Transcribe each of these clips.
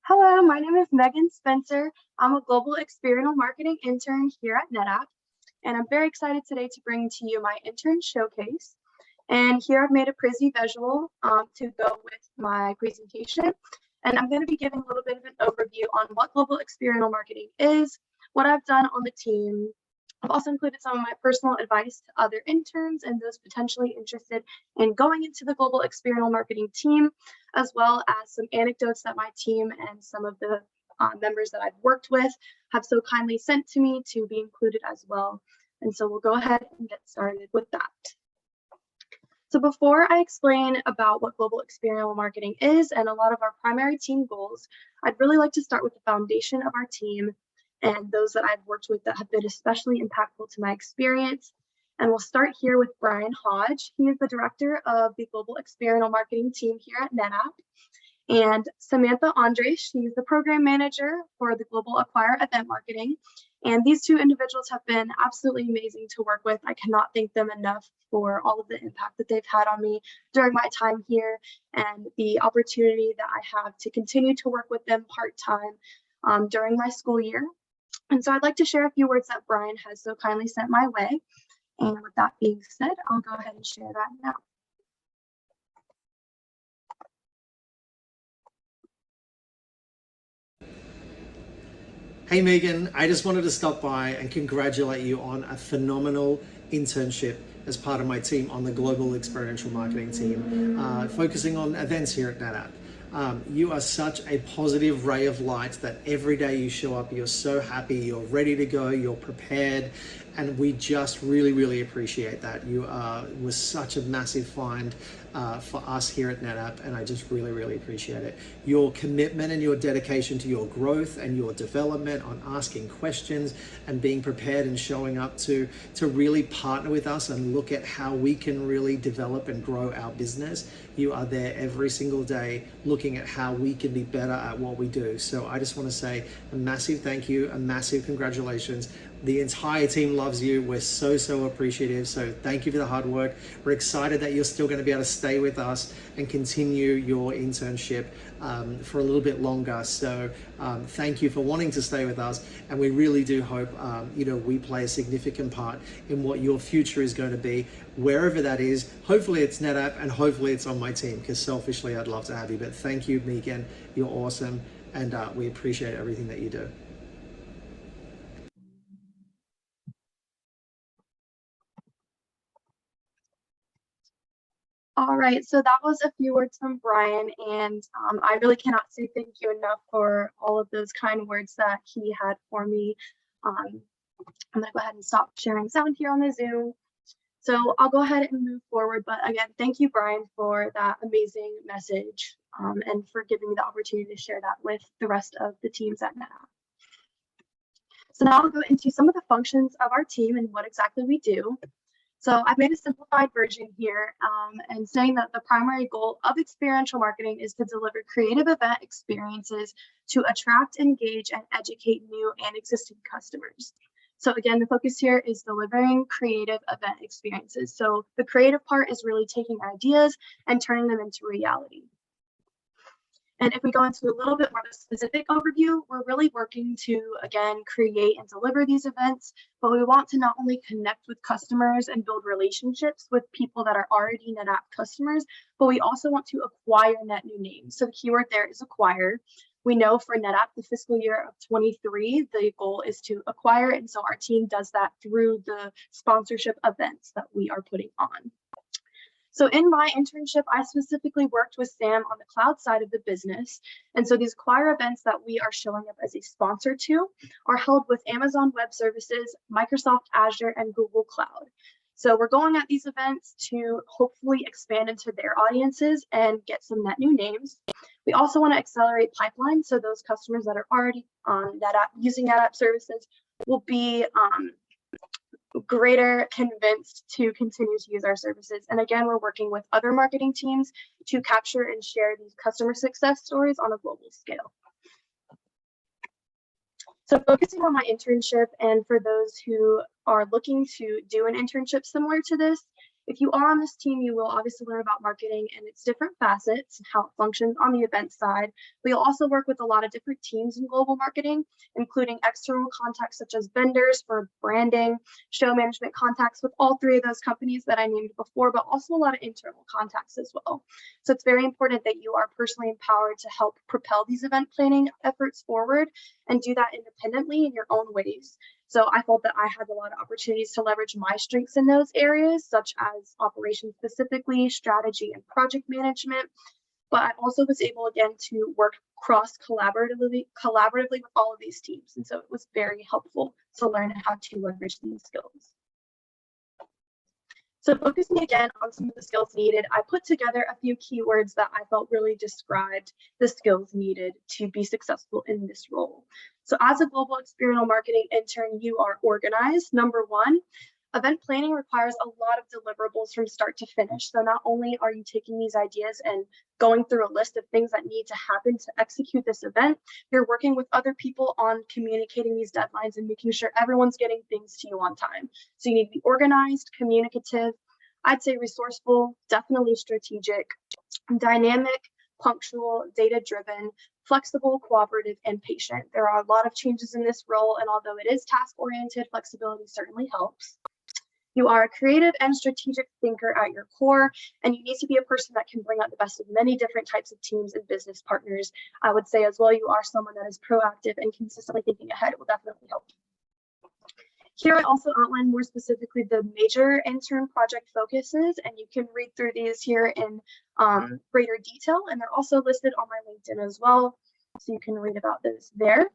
Hello, my name is Megan Spencer. I'm a Global Experiential Marketing Intern here at NetApp, and I'm very excited today to bring to you my intern showcase. And here I've made a pretty visual to go with my presentation. And I'm going to be giving a little bit of an overview on what Global Experiential Marketing is, what I've done on the team. I've also included some of my personal advice to other interns and those potentially interested in going into the Global Experiential Marketing team, as well as some anecdotes that my team and some of the members that I've worked with have so kindly sent to me to be included as well. And so we'll go ahead and get started with that. So before I explain about what Global Experiential Marketing is and a lot of our primary team goals, I'd really like to start with the foundation of our team and those that I've worked with that have been especially impactful to my experience. And we'll start here with Brian Hodge. He is the director of the Global Experiential Marketing team here at NetApp. And Samantha Andres, she's the program manager for the Global Event Marketing. And these two individuals have been absolutely amazing to work with. I cannot thank them enough for all of the impact that they've had on me during my time here and the opportunity that I have to continue to work with them part-time during my school year. And so I'd like to share a few words that Brian has so kindly sent my way. And with that being said, I'll go ahead and share that now. Hey Megan, I just wanted to stop by and congratulate you on a phenomenal internship as part of my team on the Global Experiential Marketing team, focusing on events here at NetApp. You are such a positive ray of light that every day you show up, you're so happy, you're ready to go, you're prepared, and we just really appreciate that. You was such a massive find for us here at NetApp, and I just really appreciate it. Your commitment and your dedication to your growth and your development on asking questions and being prepared and showing up to really partner with us and look at how we can really develop and grow our business. You are there every single day looking at how we can be better at what we do. So I just want to say a massive thank you, a massive congratulations. The entire team loves you. We're so appreciative. So thank you for the hard work. We're excited that you're still going to be able to stay with us and continue your internship for a little bit longer. So thank you for wanting to stay with us. And we really do hope, we play a significant part in what your future is going to be, wherever that is. Hopefully it's NetApp and hopefully it's on my team, because selfishly I'd love to have you. But thank you, Megan. You're awesome. And we appreciate everything that you do. All right, so that was a few words from Brian, and I really cannot say thank you enough for all of those kind words that he had for me. I'm gonna go ahead and stop sharing sound here on the Zoom. So I'll go ahead and move forward, but again, thank you, Brian, for that amazing message and for giving me the opportunity to share that with the rest of the teams at NetApp. So now I'll go into some of the functions of our team and what exactly we do. So I've made a simplified version here and saying that the primary goal of experiential marketing is to deliver creative event experiences to attract, engage, and educate new and existing customers. So again, the focus here is delivering creative event experiences. So the creative part is really taking ideas and turning them into reality. And if we go into a little bit more of a specific overview, we're really working to, again, create and deliver these events, but we want to not only connect with customers and build relationships with people that are already NetApp customers, but we also want to acquire net new names. So the keyword there is acquire. We know for NetApp, the fiscal year of 23, the goal is to acquire, and so our team does that through the sponsorship events that we are putting on. So in my internship, I specifically worked with Sam on the cloud side of the business. And so these acquire events that we are showing up as a sponsor to are held with Amazon Web Services, Microsoft Azure, and Google Cloud. So we're going at these events to hopefully expand into their audiences and get some net new names. We also want to accelerate pipeline, so those customers that are already on NetApp using NetApp services will be greater convinced to continue to use our services. And again, we're working with other marketing teams to capture and share these customer success stories on a global scale. So focusing on my internship, and for those who are looking to do an internship similar to this, If you are on this team, you will obviously learn about marketing and its different facets and how it functions on the event side. But you'll also work with a lot of different teams in global marketing, including external contacts such as vendors for branding, show management contacts with all three of those companies that I named before, but also a lot of internal contacts as well. So it's very important that you are personally empowered to help propel these event planning efforts forward and do that independently in your own ways. So I felt that I had a lot of opportunities to leverage my strengths in those areas, such as operations specifically, strategy and project management. But I also was able again to work collaboratively with all of these teams. And so it was very helpful to learn how to leverage these skills. So focusing again on some of the skills needed, I put together a few keywords that I felt really described the skills needed to be successful in this role. So as a global experiential marketing intern, you are organized. Number one, event planning requires a lot of deliverables from start to finish. So not only are you taking these ideas and going through a list of things that need to happen to execute this event, you're working with other people on communicating these deadlines and making sure everyone's getting things to you on time. So you need to be organized, communicative, I'd say resourceful, definitely strategic, dynamic, punctual, data-driven, flexible, cooperative, and patient. There are a lot of changes in this role, and although it is task-oriented, flexibility certainly helps. You are a creative and strategic thinker at your core, and you need to be a person that can bring out the best of many different types of teams and business partners. I would say as well, you are someone that is proactive and consistently thinking ahead. It will definitely help. Here I also outline more specifically the major intern project focuses, and you can read through these here in greater detail, and they're also listed on my LinkedIn as well, so you can read about this there.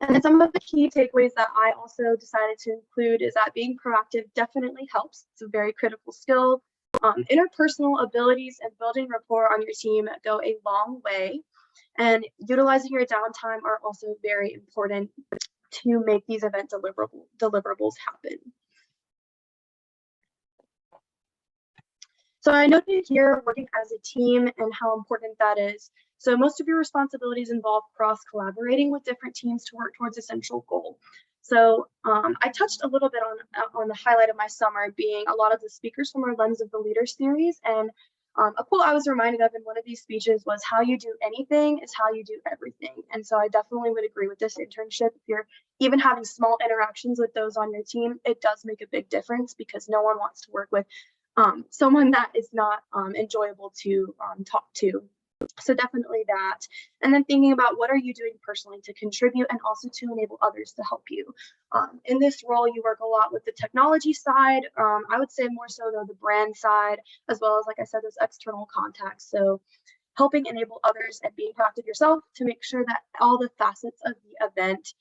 And then some of the key takeaways that I also decided to include is that being proactive definitely helps. It's a very critical skill. Interpersonal abilities and building rapport on your team go a long way, and utilizing your downtime are also very important to make these event deliverables happen. So I noted here working as a team and how important that is. So most of your responsibilities involve cross-collaborating with different teams to work towards a central goal. So I touched a little bit on the highlight of my summer being a lot of the speakers from our Lens of the Leader series, and a quote I was reminded of in one of these speeches was, how you do anything is how you do everything. And so I definitely would agree with this internship. If you're even having small interactions with those on your team, it does make a big difference, because no one wants to work with someone that is not enjoyable to talk to. So definitely that. And then thinking about what are you doing personally to contribute and also to enable others to help you. In this role, you work a lot with the technology side. I would say more so though the brand side, as well as, like I said, those external contacts. So helping enable others and being proactive yourself to make sure that all the facets of the event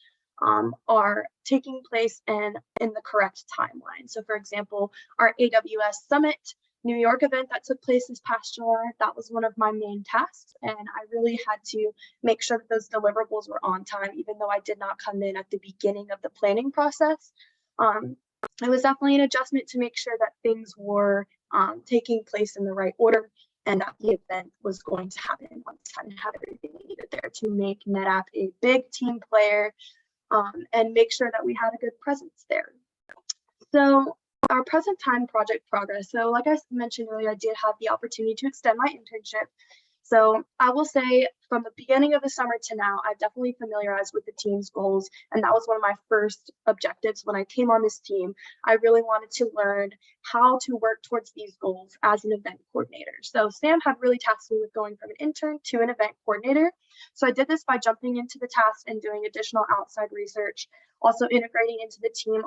are taking place in the correct timeline. So for example, our AWS Summit New York event that took place this past July, that was one of my main tasks, and I really had to make sure that those deliverables were on time, even though I did not come in at the beginning of the planning process. It was definitely an adjustment to make sure that things were taking place in the right order, and that the event was going to happen on time and have everything we needed there to make NetApp a big team player, and make sure that we had a good presence there. So our present time project progress. So like I mentioned earlier, I did have the opportunity to extend my internship. So I will say from the beginning of the summer to now, I've definitely familiarized with the team's goals. And that was one of my first objectives when I came on this team. I really wanted to learn how to work towards these goals as an event coordinator. So Sam had really tasked me with going from an intern to an event coordinator. So I did this by jumping into the task and doing additional outside research, also integrating into the team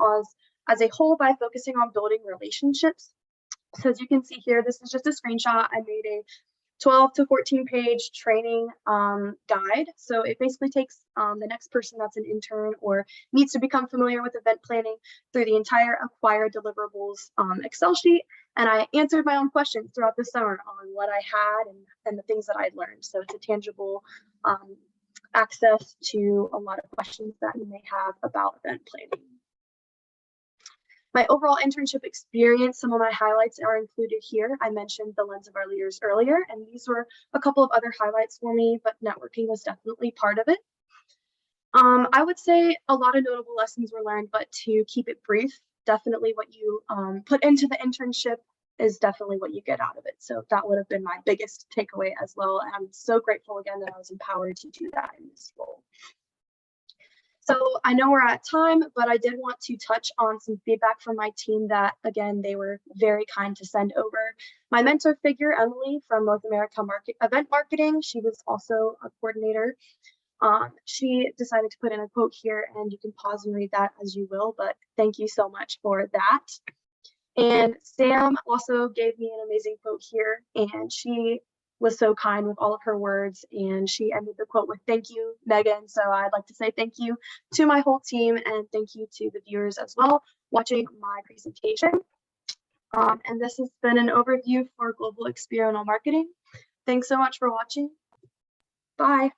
as a whole by focusing on building relationships. So as you can see here, this is just a screenshot. I made a 12 to 14 page training guide. So it basically takes the next person that's an intern or needs to become familiar with event planning through the entire acquired deliverables Excel sheet. And I answered my own questions throughout the summer on what I had and the things that I'd learned. So it's a tangible access to a lot of questions that you may have about event planning. My overall internship experience, some of my highlights are included here. I mentioned the Lens of Our Leaders earlier, and these were a couple of other highlights for me, but networking was definitely part of it. I would say a lot of notable lessons were learned, but to keep it brief, definitely what you put into the internship is definitely what you get out of it. So that would have been my biggest takeaway as well. And I'm so grateful again that I was empowered to do that in this role. So I know we're at time, but I did want to touch on some feedback from my team that, again, they were very kind to send over. My mentor figure, Emily from North America Event Marketing, she was also a coordinator. She decided to put in a quote here, and you can pause and read that as you will, but thank you so much for that. And Sam also gave me an amazing quote here, and she was so kind with all of her words, and she ended the quote with "Thank you, Megan." So I'd like to say thank you to my whole team, and thank you to the viewers as well watching my presentation. And this has been an overview for Global Experiential Marketing. Thanks so much for watching. Bye.